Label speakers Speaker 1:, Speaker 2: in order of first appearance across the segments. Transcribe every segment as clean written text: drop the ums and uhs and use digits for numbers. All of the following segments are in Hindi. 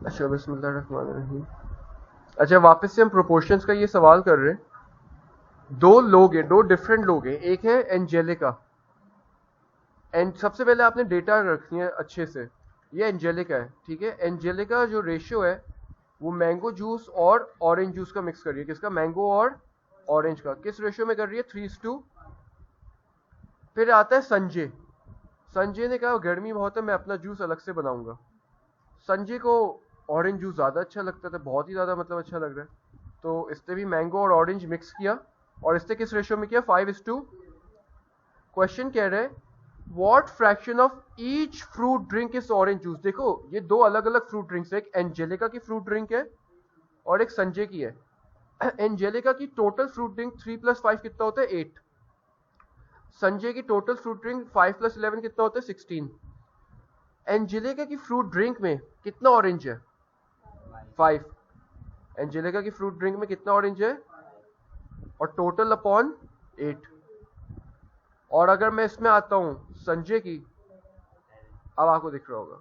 Speaker 1: अच्छा बिस्मिल्लाहिर्रहमानिर्रहीम। अच्छा वापस से हम प्रोपोर्शंस का ये सवाल कर रहे हैं। दो लोग हैं, दो डिफरेंट लोग हैं। एक है एंजेलिका, एंड सबसे पहले आपने डेटा रखनी है अच्छे से। ये एंजेलिका है, ठीक है। एंजेलिका जो रेशियो है वो मैंगो जूस और ऑरेंज जूस का मिक्स कर रही है। किसका? मैंगो और ऑरेंज का। किस रेशियो में कर रही है? 3:2। फिर आता है संजय। संजय ने कहा गर्मी बहुत है, मैं अपना जूस अलग से बनाऊंगा। संजय को ऑरेंज जूस ज़्यादा अच्छा लगता था, बहुत ही ज़्यादा मतलब अच्छा लग रहा है, तो इसने भी मैंगो और ऑरेंज मिक्स किया। और इसने किस रेशियो में किया? 5:2। क्वेश्चन कह रहे हैं what fraction of each fruit drink is orange juice. देखो ये दो अलग अलग फ्रूट ड्रिंक्स है, एक एंजेलिका की फ्रूट ड्रिंक है और एक संजय की है। एंजेलिका की टोटल फ्रूट ड्रिंक 3+5 कितना होता है? 8। संजय की टोटल फ्रूट ड्रिंक 5+11 कितना होता है? 16। एंजेलिका की फ्रूट ड्रिंक में कितना ऑरेंज है? 5। एंजेलिका की फ्रूट ड्रिंक में कितना ऑरेंज है? और टोटल अपॉन 8। और अगर मैं इसमें आता हूं संजय की, अब आपको दिख रहा होगा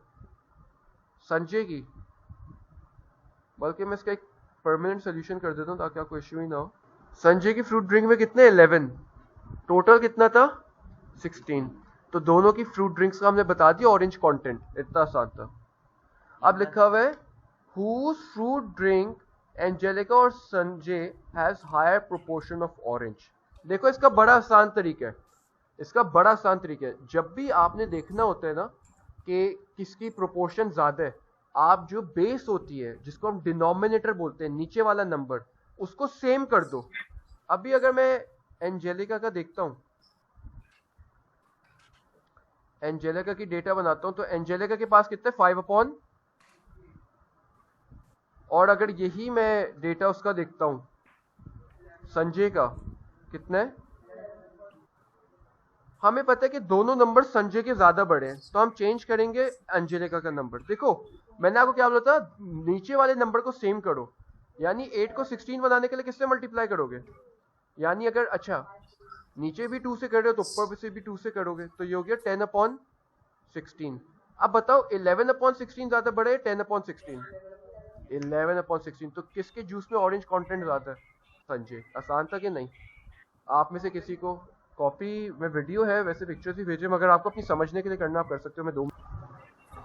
Speaker 1: संजय की, बल्कि मैं इसका एक परमानेंट सोल्यूशन कर देता हूं ताकि आपको इश्यू ही ना हो। संजय की फ्रूट ड्रिंक में कितने? 11। टोटल कितना था? 16। तो दोनों की फ्रूट ड्रिंक्स का हमने बता दिया ऑरेंज कंटेंट, इतना आसान था। अब लिखा हुआ है हुज फ्रूट ड्रिंक एंजेलिका और Sanjay has higher proportion of orange. देखो इसका बड़ा आसान तरीका है, इसका बड़ा आसान तरीका है। जब भी आपने देखना होता है ना कि किसकी प्रोपोर्शन ज्यादा है, आप जो बेस होती है जिसको हम डिनोमिनेटर बोलते हैं, नीचे वाला नंबर, उसको सेम कर दो। अभी अगर मैं एंजेलिका का देखता हूं, एंजेलिका की डेटा बनाता हूं, तो एंजेलिका के पास कितने? 5 और अगर यही मैं डेटा उसका देखता हूं संजय का, कितना है? हमें पता है कि दोनों नंबर संजय के ज्यादा बड़े हैं, तो हम चेंज करेंगे एंजेलिका का नंबर। देखो मैंने आपको क्या बोला था, नीचे वाले नंबर को सेम करो। यानी 8 को 16 बनाने के लिए किससे मल्टीप्लाई करोगे? यानी अगर अच्छा नीचे भी 2 से कर रहे हो तो ऊपर से भी 2 से करोगे, तो ये हो गया 10/16। अब बताओ 11/16 ज्यादा बड़े है 10/16? 11/16। तो किसके जूस में ऑरेंज कंटेंट ज्यादा है? संजय। आसान था कि नहीं? आप में से किसी को कॉपी में वीडियो है, वैसे पिक्चर्स भी भेजे, मगर आपको अपनी समझने के लिए करना आप कर सकते हो। मैं 2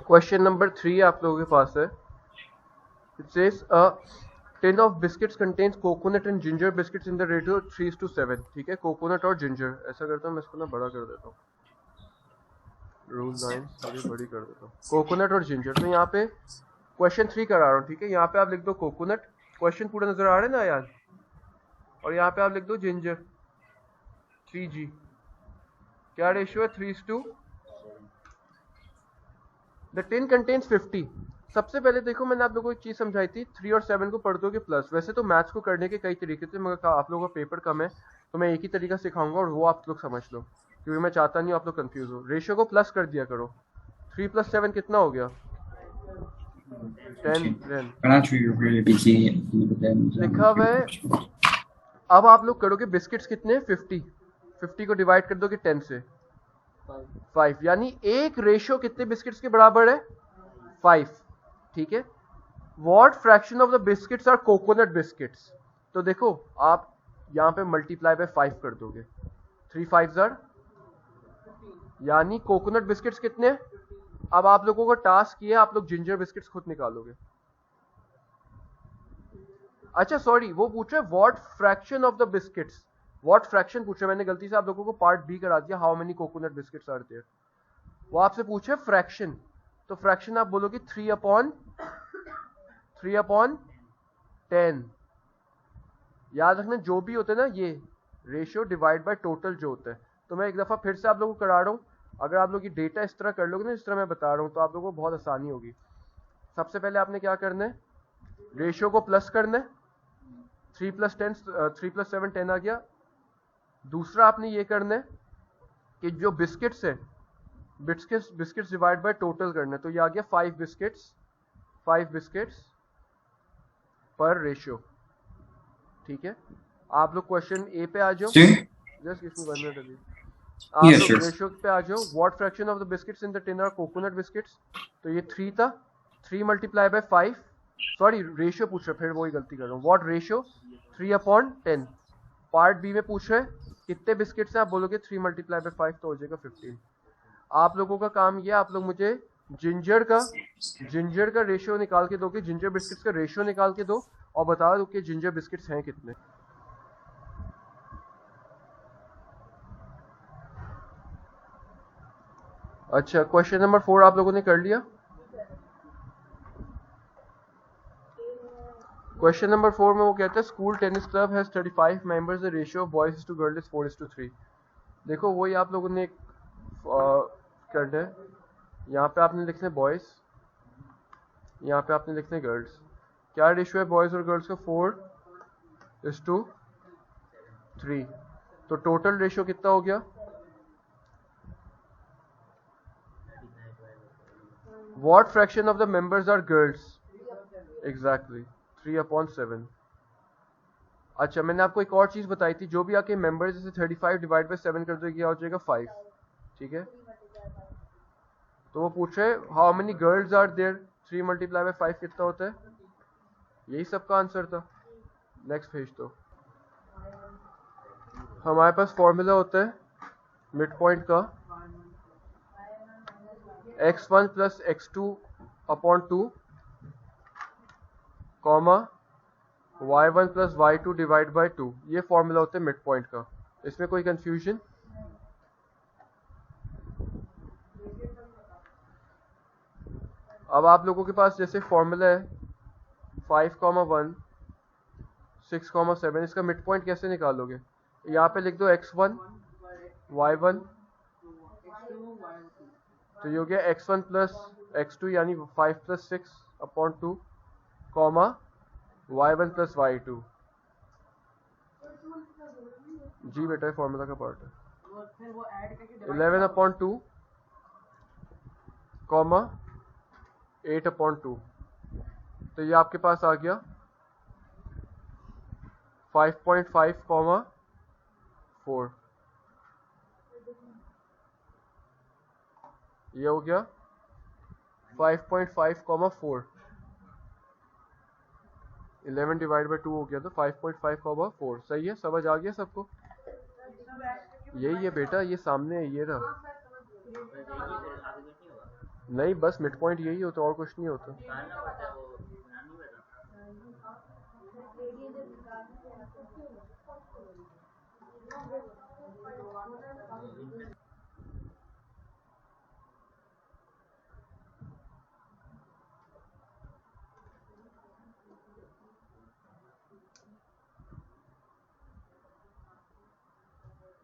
Speaker 1: क्वेश्चन नंबर 3 आप लोगों के पास है। It says a tin of biscuits contains coconut and ginger biscuits in the ratio 3:7। ठीक है, कोकोनट और जिंजर। ऐसा करता हूँ मैं इसको ना बड़ा कर देता हूँ, रूल 9 थोड़ी बड़ी कर देता हूँ। कोकोनट और जिंजर, तो यहाँ पे क्वेश्चन 3 करा रहा हूँ, ठीक है। यहाँ पे आप लिख दो कोकोनट, क्वेश्चन पूरा नजर आ रहा है ना यार, और यहाँ पे आप लिख दो जिंजर 3G। क्या रेशियो है? 3:। The tin contains 50। सबसे पहले देखो मैंने आप लोगों को एक चीज समझाई थी, 3 और 7 को पढ़ दोगे प्लस। वैसे तो मैथ्स को करने के कई तरीके थे, मगर आप लोगों का पेपर कम है तो मैं एक ही तरीका सिखाऊंगा और वो आप लोग समझ लो, क्योंकि मैं चाहता नहीं आप लोग कंफ्यूज हो। रेशियो को प्लस कर दिया करो। 3+7 कितना हो गया? 10। 10
Speaker 2: I'm not sure you're really busy, but then
Speaker 1: लिखा हुआ है। अब आप लोग करोगे बिस्किट्स कितने? 50। 50 को डिवाइड कर दोगे 10 से, 5। यानी एक रेशियो कितने बिस्किट्स के बराबर है? 5। ठीक है। What fraction of the biscuits are coconut biscuits. तो देखो आप यहां पे मल्टीप्लाई बाय 5 कर दोगे, 3 5 जार, यानी कोकोनट बिस्किट्स कितने? अब आप लोगों को टास्क ये है, आप लोग जिंजर बिस्किट्स खुद निकालोगे। अच्छा सॉरी, वो पूछ रहे what fraction of the biscuits. What fraction पूछ रहे, मैंने गलती से आप लोगों को पार्ट बी करा दिया, how many coconut biscuits are there. वो आपसे पूछे फ्रैक्शन, तो फ्रैक्शन आप बोलोगे 3/10। याद रखना जो भी होता है ना ये रेशियो डिवाइड बाय टोटल जो होता है। तो मैं एक दफा फिर से आप लोगों को करा रहा हूँ, अगर आप लोग ये डेटा इस तरह कर लोगे ना, इस तरह मैं बता रहा हूँ, तो आप लोगों को बहुत आसानी होगी। सबसे पहले आपने क्या करना है, रेशियो को प्लस करना है। 3+7 10 आ गया। दूसरा आपने ये करना है कि जो बिस्किट्स है, बिस्किट्स डिवाइड बाय टोटल करना है, तो ये आ गया 5 बिस्किट्स पर रेशियो। ठीक है। आप लोग क्वेश्चन ए पे आ जाओ,
Speaker 2: Sure.
Speaker 1: Just give me 1 minute अभी। आप
Speaker 2: Yeah,
Speaker 1: लोग
Speaker 2: sure.
Speaker 1: रेशियो पे आ जाओ। What fraction of the biscuits in the tin are coconut biscuits, तो ये 3 था। 3 मल्टीप्लाई बाय 5, सॉरी रेशियो पूछ रहे, फिर वही गलती कर रहा हूँ, व्हाट रेशियो 3/10। पार्ट बी में पूछ रहे कितने बिस्किट्स हैं, आप बोलोगे 3 मल्टीप्लाई बाय 5 तो हो जाएगा 15। आप लोगों का काम ये, आप लोग मुझे जिंजर का रेशियो निकाल के दोगे, जिंजर बिस्किट्स का रेशियो निकाल के दो और बता दो कि जिंजर बिस्किट्स हैं कितने। अच्छा, क्वेश्चन नंबर 4 आप लोगों ने कर लिया। क्वेश्चन नंबर 4 में वो कहता है school tennis club has 35 members, the ratio of boys to girls is 4:3। देखो वही आप लोगों ने करना है, यहाँ पे आपने लिखना है बॉयज, यहाँ पे आपने लिखना है गर्ल्स। क्या रेशियो है बॉयज और गर्ल्स का? 4:3। तो टोटल रेशियो कितना हो गया? What fraction of the members are girls? Exactly 3/7। अच्छा, मैंने आपको एक और चीज बताई थी, जो भी आपके मेंबर्स जैसे 35 डिवाइड बाय 7 कर दोगे, हो जाएगा 5। ठीक है, तो वो पूछ रहे how many girls are there, 3 multiply by 5 कितना होता है? यही सबका आंसर था। नेक्स्ट भेज दो। हमारे पास फॉर्मूला होता है मिड पॉइंट का, x1 plus x2/2 comma y1 plus y2 divide by 2। ये फॉर्मूला होता है मिड पॉइंट का। इसमें कोई कंफ्यूजन? अब आप लोगों के पास जैसे फॉर्मूला है 5,1 6,7, इसका मिड पॉइंट कैसे निकालोगे? यहाँ पे लिख दो x1 y1, तो ये हो गया x1 प्लस x2 यानी 5 plus 6/2 comma y1 plus y2। जी बेटा, फॉर्मूला का पार्ट है। 11/2 कॉमा 8/2, तो ये आपके पास आ गया 5.5 कॉमा 4। ये हो गया 5.5 कॉमा 4। 11 डिवाइड बाय 2 हो गया, तो 5.5 कॉमा 4। सही है, समझ आ गया सबको? यही है बेटा, ये सामने है, ये रहा। नहीं, बस मिड पॉइंट यही होता, और कुछ नहीं होता।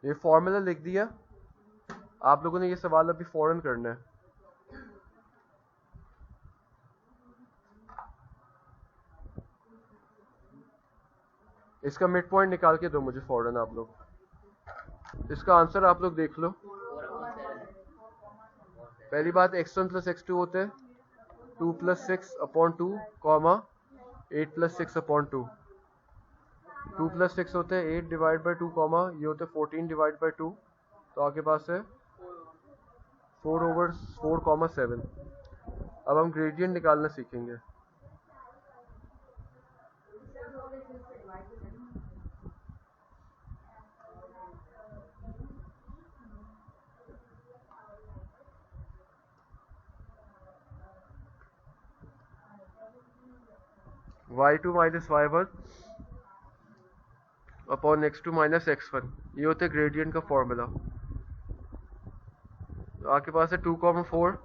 Speaker 1: ये फॉर्मूला लिख दिया। आप लोगों ने ये सवाल अभी फौरन करना है। इसका मिड पॉइंट निकाल के दो मुझे फौरन आप लोग। इसका आंसर आप लोग देख लो। पहली बात, x1 प्लस x2 होते हैं 2 प्लस 6/2 कॉमा 8 प्लस 6/2। 2 प्लस 6 होते हैं 8 डिवाइड बाई 2 कॉमा ये होते हैं 14 डिवाइड बाई 2, तो आपके पास है 4/4,7। अब हम ग्रेडियंट निकालना सीखेंगे। y2 minus y1 upon x2 minus x1, ये होते ग्रेडियंट का फॉर्मूला। तो आपके पास है 2,4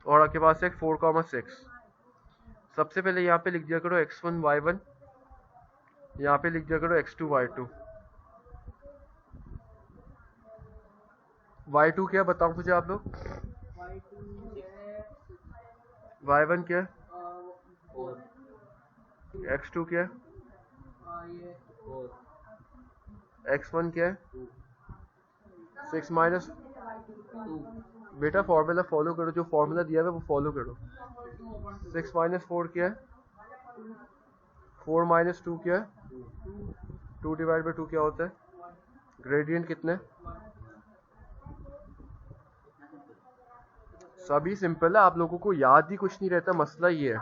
Speaker 1: और आपके पास है 4,6। सबसे पहले यहाँ पे लिख दिया करो x1 y1, यहाँ पे लिख दिया करो x2 y2। y2 क्या बताओ मुझे आप लोग? y1 क्या? x2 क्या? x1 क्या है? 6 माइनस। बेटा फॉर्मूला फॉलो करो, जो फॉर्मूला दिया है वो फॉलो करो। 6 माइनस 4 क्या है? 4 माइनस 2 क्या है? 2 डिवाइड बाई 2 क्या होता है? ग्रेडियंट कितने? सभी सिंपल है, आप लोगों को याद ही कुछ नहीं रहता, मसला ये है।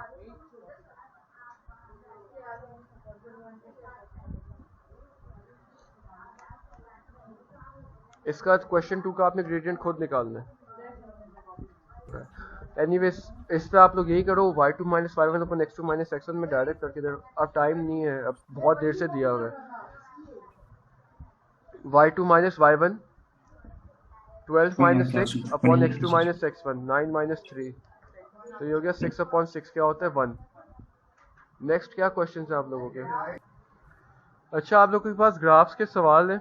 Speaker 1: इसका क्वेश्चन 2 का आपने ग्रेडियंट खुद निकालना है। एनीवेज इस पे आप लोग यही करो, y2 माइनस वाई वन अपन x2 माइनस x1 में डायरेक्ट करके दे। अब टाइम नहीं है, अब बहुत देर से दिया हुआ है। y2 minus y one 12 minus 6 upon x2 minus x1 9 minus 3, तो ये हो गया 6 अपॉन 6 क्या होता है 1। नेक्स्ट क्या क्वेश्चन है आप लोगों के? अच्छा, आप लोगों के पास ग्राफ्स के सवाल है?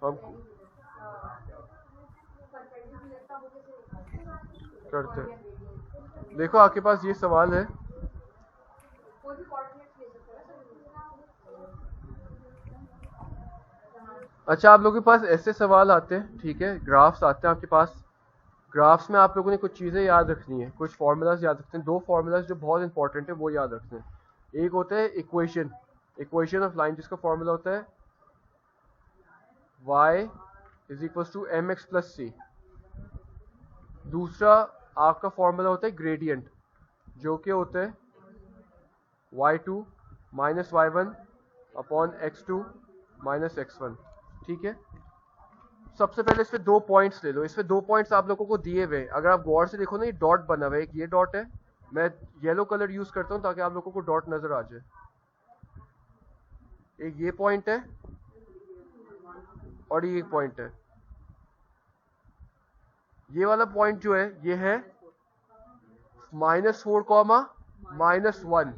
Speaker 1: हम करते हैं। देखो आपके पास ये सवाल है, अच्छा आप लोगों के पास ऐसे सवाल आते हैं, ठीक है, ग्राफ्स आते हैं आपके पास। ग्राफ्स में आप लोगों ने कुछ चीज़ें याद रखनी है, कुछ फार्मूलाज याद रखते हैं। दो फार्मूलाज जो बहुत इंपॉर्टेंट है वो याद रखते हैं। एक होता है इक्वेशन ऑफ लाइन, जिसका फार्मूला होता है y is equal to M x plus C. दूसरा आपका फार्मूला होता है ग्रेडियंट, जो कि होता है y2 minus y one upon x2 minus x1, ठीक है। सबसे पहले इस पे 2 पॉइंट्स ले लो। इस पे 2 पॉइंट्स आप लोगों को दिए हुए हैं, अगर आप गौर से देखो ना, ये डॉट बना हुआ है, एक ये डॉट है, मैं येलो कलर यूज करता हूँ ताकि आप लोगों को डॉट नजर आ जाए। एक ये पॉइंट है और ये एक पॉइंट है। ये वाला पॉइंट जो है ये है -4 कॉमा -1,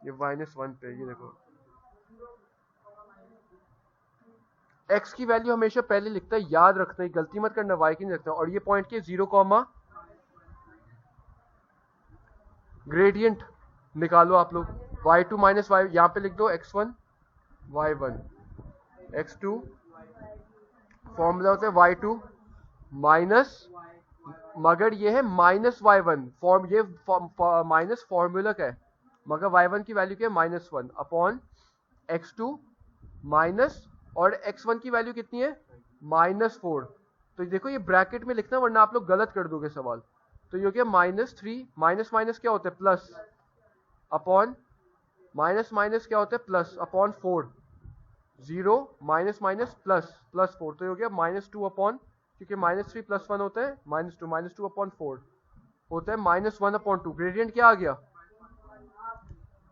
Speaker 1: ये -1 पे, ये देखो x की वैल्यू हमेशा पहले लिखता है, याद रखना है, गलती मत करना, y की नहीं रखना। और ये पॉइंट के 0 कॉमा ग्रेडियंट निकालो आप लोग, y2 माइनस वाई, यहाँ पे लिख दो x1 y1 x2, फॉर्मूला होता है y2 माइनस, मगर ये है माइनस y1 फॉर्म, ये माइनस फॉर्मूला का है, मगर y1 की वैल्यू क्या है -1 अपॉन x2 माइनस, और x1 की वैल्यू कितनी है -4। तो देखो ये ब्रैकेट में लिखना, वरना आप लोग गलत कर दोगे सवाल। तो ये हो गया -3, माइनस माइनस क्या होता है प्लस, अपॉन माइनस माइनस क्या होता है plus upon 4, 0 minus minus plus plus 4, तो ये हो गया -2 अपॉन, क्योंकि -3 + 1 होता है -2 अपॉन 4 होता है -1 अपॉन 2। ग्रेडियंट क्या आ गया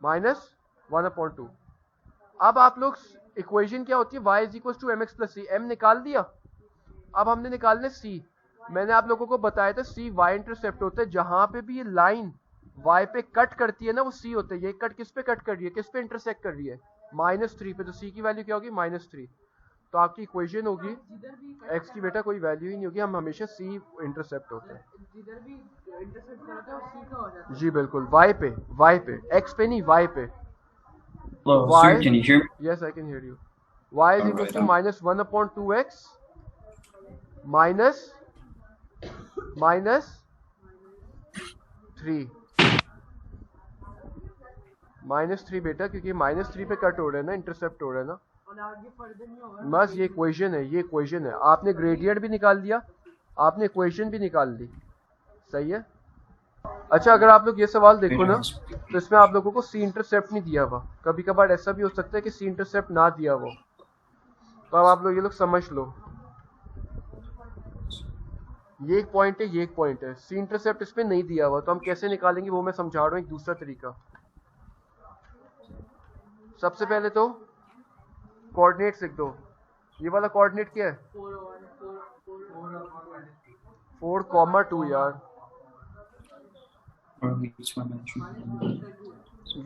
Speaker 1: -1 अपॉन 2। अब आप लोग इक्वेशन क्या होती है, y is equal to M x plus c, m निकाल दिया। अब हमने निकालने c, मैंने आप लोगों को बताया था c y इंटरसेप्ट होता है, जहां पे भी ये लाइन y पे कट करती है ना वो c होता है। ये कट किस पे कट कर रही है, किस पे इंटरसेक्ट कर रही है -3 पे, तो c की वैल्यू क्या होगी -3। तो आपकी इक्वेशन होगी x की बेटा कोई वैल्यू ही नहीं होगी, हम हमेशा c इंटरसेप्ट होता है,
Speaker 3: जिधर भी इंटरसेप्ट करते हैं वो c का हो जाता है।
Speaker 1: जी बिल्कुल, y पे, x पे नहीं, y पे।
Speaker 2: Hello,
Speaker 1: Y,
Speaker 2: sir, can you hear me?
Speaker 1: yes I can hear you. Y is equal to -1 upon 2x minus -3 -3 बेटा, क्योंकि -3 पे कट हो रहा है ना, इंटरसेप्ट हो रहा है ना,
Speaker 3: और आगे फर्दर नहीं होगा।
Speaker 1: बस ये इक्वेशन है, ये इक्वेशन है। आपने ग्रेडियंट भी निकाल दिया, आपने इक्वेशन भी निकाल दी, सही है। अच्छा, अगर आप लोग ये सवाल देखो ना, तो इसमें आप लोगों को सी इंटरसेप्ट नहीं दिया हुआ। कभी कभार ऐसा भी हो सकता है कि सी इंटरसेप्ट ना दिया हुआ, तो अब आप लोग ये लोग समझ लो, ये एक पॉइंट है, ये एक पॉइंट है, सी इंटरसेप्ट इसमें नहीं दिया हुआ, तो हम कैसे निकालेंगे वो मैं समझा रहा हूँ, एक दूसरा तरीका। सबसे पहले तो कोऑर्डिनेट्स लिख दो। ये वाला कोऑर्डिनेट क्या है 4,2 यार।
Speaker 2: Or which one mentioned?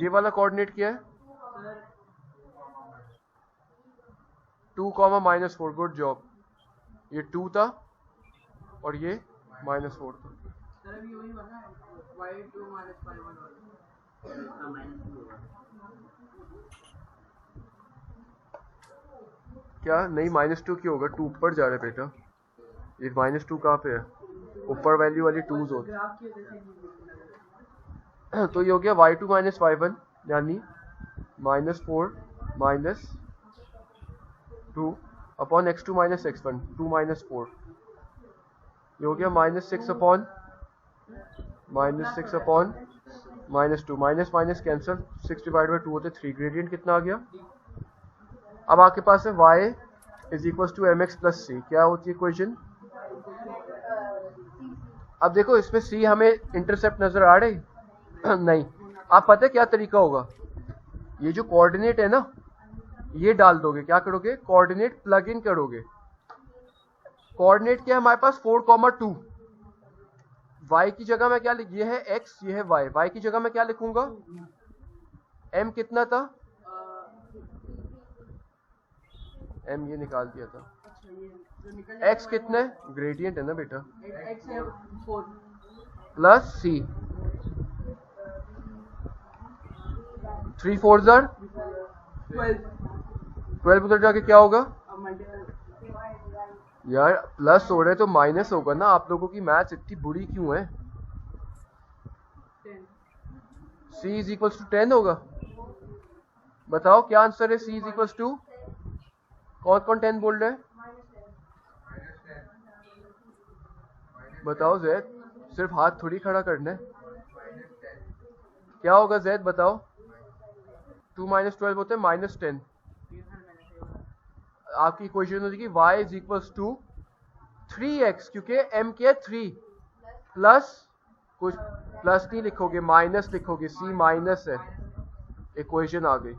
Speaker 1: ये वाला कोऑर्डिनेट क्या है 2, -4, गुड जॉब। ये 2 था और ये -4 था।
Speaker 3: सर अभी वही बना है y2 माइनस y1 वाला।
Speaker 1: क्या नहीं, -2 क्यों होगा, 2 ऊपर जा रहा है बेटा, ये -2 कहाँ पे है, ऊपर वैल्यू वाली 2s होती है।
Speaker 3: ग्राफ की वजह से नहीं दिख
Speaker 1: तो ये हो गया y2 माइनस y1 यानी -4 -2 upon x2 minus x1, 2 minus 4, ये हो गया minus 6 upon minus 2, minus minus cancel, 6 divide by 2 होते 3, ग्रेडियंट कितना आ गया? अब आपके पास है y is equal to mx plus C, क्या होती है इक्वेशन? अब देखो इसमें c हमें इंटरसेप्ट नजर आ रही नहीं, आप पता है क्या तरीका होगा, ये जो कोऑर्डिनेट है ना ये डाल दोगे, क्या करोगे? कोऑर्डिनेट प्लग इन करोगे। कोऑर्डिनेट क्या है हमारे पास? 4,2, y की जगह में क्या लिख, ये है x, ये है y की जगह में क्या लिखूंगा? m कितना था? m ये निकाल दिया था। x कितना है? ग्रेडियंट है ना बेटा,
Speaker 3: x है 4
Speaker 1: प्लस c, 3 4 जार 12 उधर जाके क्या होगा?
Speaker 3: अब मल्टीपल
Speaker 1: यार प्लस हो रहा है तो माइनस होगा ना, आप लोगों की मैथ्स इतनी बुरी क्यों है?
Speaker 3: 10
Speaker 1: c इज इक्वल टू 10 होगा, बताओ क्या आंसर है? c इज इक्वल टू, कौन कौन 10 बोल रहे हैं? बताओ जैद, सिर्फ हाथ थोड़ी खड़ा करना है, क्या होगा जैद बताओ? 2 माइनस 12 होते हैं माइनस 10, आपकी इक्वेशन हो जाएगी y is equal to 3x, क्योंकि m क्या है 3, प्लस कुछ प्लस नहीं लिखोगे, माइनस लिखोगे, c माइनस है, इक्वेशन आ गई।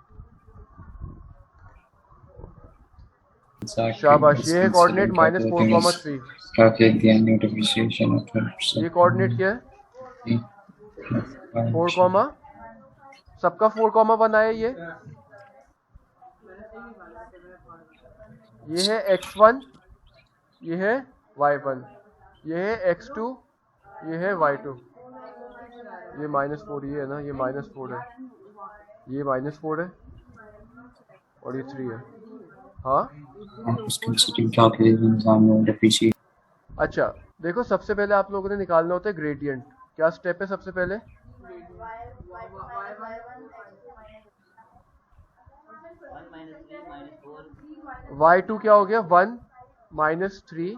Speaker 1: शाबाश, ये है कोऑर्डिनेट माइनस 4,3, ये कोऑर्डिनेट क्या है? 4, सबका 4,1 आया, ये है x1, ये है y1, ये है x2, ये है y2, ये -4, ये है ना, ये -4 है, ये -4 है और ये 3 है। हाँ अच्छा देखो, सबसे पहले आप लोगों ने निकालना होता है ग्रेडियंट। क्या स्टेप है सबसे पहले? y2 क्या हो गया? 1 माइनस 3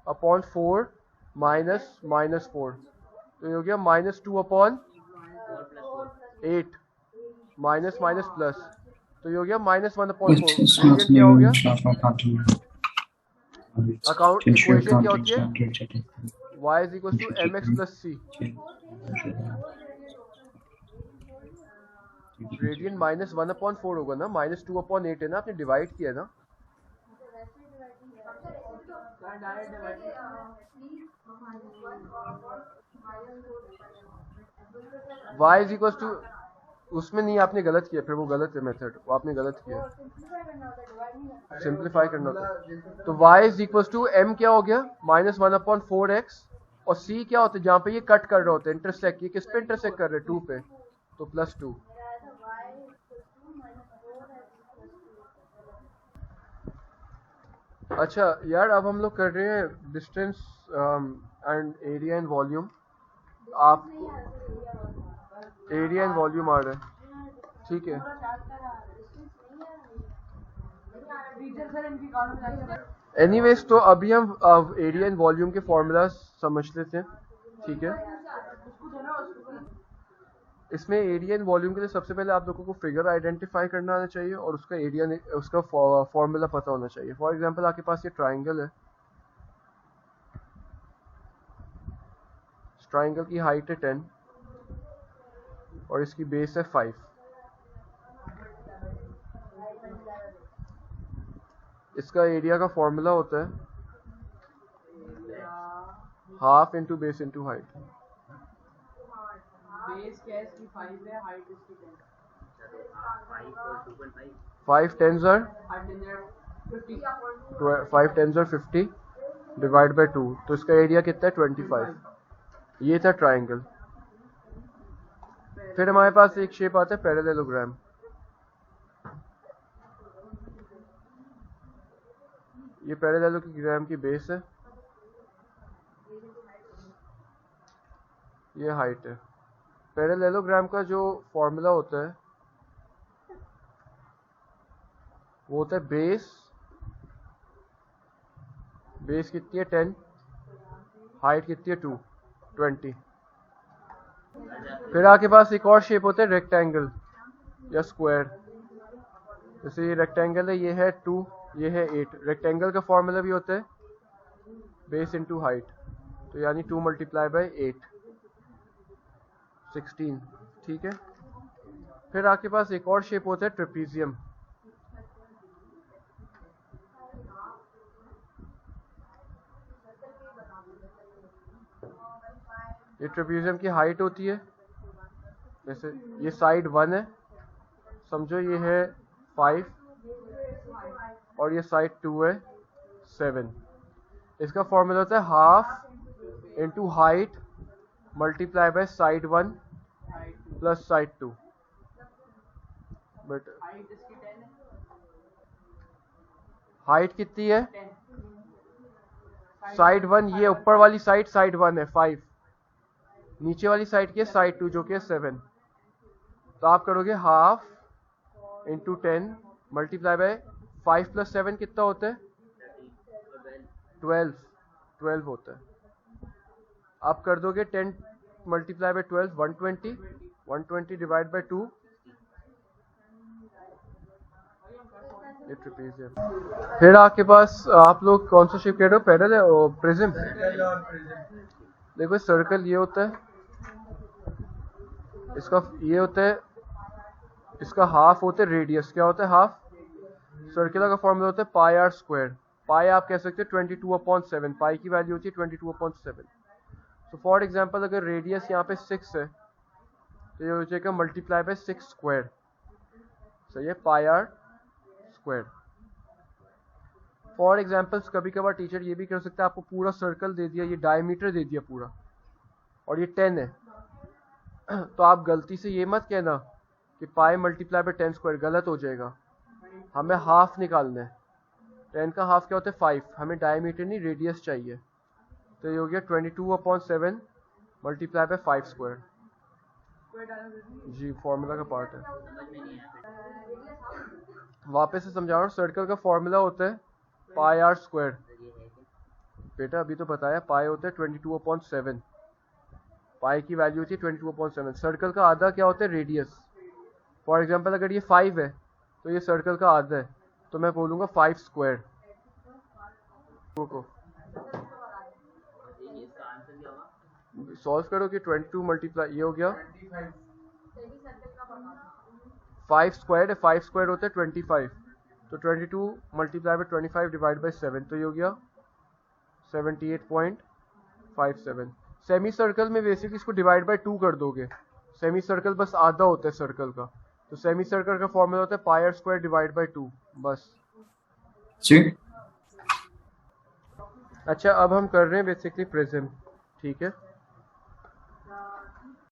Speaker 1: अपॉन 4 माइनस -4, तो ये हो गया -2 अपॉन 8, माइनस माइनस प्लस, तो ये हो गया -1 अपॉन 4। ग्रेडियंट क्या हो गया? अकाउंट इक्वेशन क्या होती है? y is equal to mx plus c, gradient -1 upon 4 होगा ना, -2 अपॉन 8 है ना, आपने डिवाइड किया ना। y इज इक्वल टू, उसमें नहीं, आपने गलत किया, फिर वो गलत है मेथड, वो आपने गलत किया, सिंप्लीफाई करना होता। तो y is equal to m क्या हो गया? -1 अपॉन 4x, और c क्या होता है? जहाँ पे ये कट कर रहे होते हैं, इंटरसेक्ट, ये किस पे इंटरसेक्ट कर रहे हैं? 2 पे, तो +2। अच्छा यार, अब हम लोग कर रहे हैं distance and area and volume. आप एरिया एंड वॉल्यूम आ रहा है, ठीक है? एनीवेज, तो अभी हम एरिया एंड वॉल्यूम के फॉर्मूला समझ लेते हैं, ठीक है? इसमें एरिया एंड वॉल्यूम के लिए सबसे पहले आप लोगों को फिगर आइडेंटिफाई करना आना चाहिए और उसका एरिया, उसका फॉर्मूला पता होना चाहिए। फॉर एग्जांपल आपके पास ये ट्राइंगल है, ट्राइंगल की हाइट है 10 और इसकी बेस है 5। इसका एरिया का फॉर्मूला होता है half into base into height.
Speaker 3: Base क्या है इसकी 5 है, हाइट इसकी 10।
Speaker 1: 5 10s are 5 10s are 50 divide by 2, तो इसका एरिया कितना है? 25। ये था ट्राइंगल। फिर हमारे पास एक शेप आता है पैरेललोग्राम। ये पैरेललोग्राम की बेस है, ये हाइट है। पैरेललोग्राम का जो फॉर्मूला होता है वो होता है बेस बेस कितनी है 10, हाइट कितनी है 20। फिर आपके पास एक और शेप होता है रेक्टेंगल या स्क्वायर। जैसे ये रेक्टेंगल है, ये है 2, ये है 8। रेक्टेंगल का फॉर्मूला भी होता है बेस इंटू हाइट, तो यानी 2 मल्टीप्लाई बाई 8, 16। ठीक है। फिर आपके पास एक और शेप होता है ट्रेपीजियम। ये ट्रेपीजियम की हाइट होती है, जैसे ये साइड 1 है, समझो ये है 5, और ये साइड 2 है 7। इसका फॉर्मूला होता है half into height multiply by side 1 plus side 2। But
Speaker 3: height इसकी 10 है,
Speaker 1: हाइट कितनी है
Speaker 3: 10।
Speaker 1: साइड 1, ये ऊपर वाली साइड साइड 1 है 5, नीचे वाली साइड की है साइड 2 जो कि है 7। तो आप करोगे half into 10 multiply by 5 plus 7 कितना होता है 12 होता है। आप कर दोगे 10 मल्टीप्लाई बाय 12 120 डिवाइड बाय 2, ये ट्रेपीजियम। फिर आपके पास आप लोग कौन सा शेप कह रहे हो, पैडल है और प्रिज्म। देखो सर्कल ये होता है, इसका ये होता है, इसका हाफ होता है रेडियस। क्या होता है हाफ? सर्कुलर का फॉर्मूला होता है पाई आर स्क्वायर। पाई आप कह सकते हैं 22/7, पाई की वैल्यू होती है 22/7। तो फॉर एग्जांपल अगर रेडियस यहाँ पे 6 है तो ये हो जाएगा मल्टीप्लाई बाय 6 स्क्वायर, सही है, पाई आर स्क्वायर। फॉर एग्जांपल कभी कभार टीचर ये भी कर सकता है, आपको पूरा सर्कल दे दिया, ये डायमीटर दे दिया पूरा, और ये 10 है, तो आप गलती से ये मत कहना कि पाई मल्टीप्लाई बाय 10 स्क्वायर, गलत हो जाएगा। हमें हाफ निकालना है, 10 का हाफ क्या होता है 5, हमें डायमीटर नहीं रेडियस चाहिए। तो ये हो गया 22/7 मल्टीप्लाई बाय 5 स्क्वायर। जी फॉर्मूला का पार्ट है, वापस से समझा रहा हूँ। सर्कल का फॉर्मूला होता है पाई आर स्क्वायर। बेटा अभी तो बताया, पाई होता है 22/7, पाई की वैल्यू होती है 22/7। सर्कल का आधा क्या होता है रेडियस। फॉर एग्जांपल अगर ये 5 है तो ये सर्कल का आधा है, तो मैं बोलूँगा 5 स्क्वायर को सॉल्व करोगे 22 मल्टीप्लाई, ये हो गया 5 स्क्वायर है, 5 स्क्वायर होता है 25, तो 22 मल्टीप्लाई बाय 25 डिवाइड बाय 7, तो ये हो गया 78.57। सेमी सर्कल में बेसिकली इसको डिवाइड बाय 2 कर दोगे, सेमी सर्कल बस आधा होता है सर्कल का, तो सेमी सर्कल का फॉर्मूला होता है पाई आर स्क्वायर डिवाइड बाय 2 बस।
Speaker 2: जी
Speaker 1: अच्छा अब हम कर रहे हैं बेसिकली प्रिज्म, ठीक है।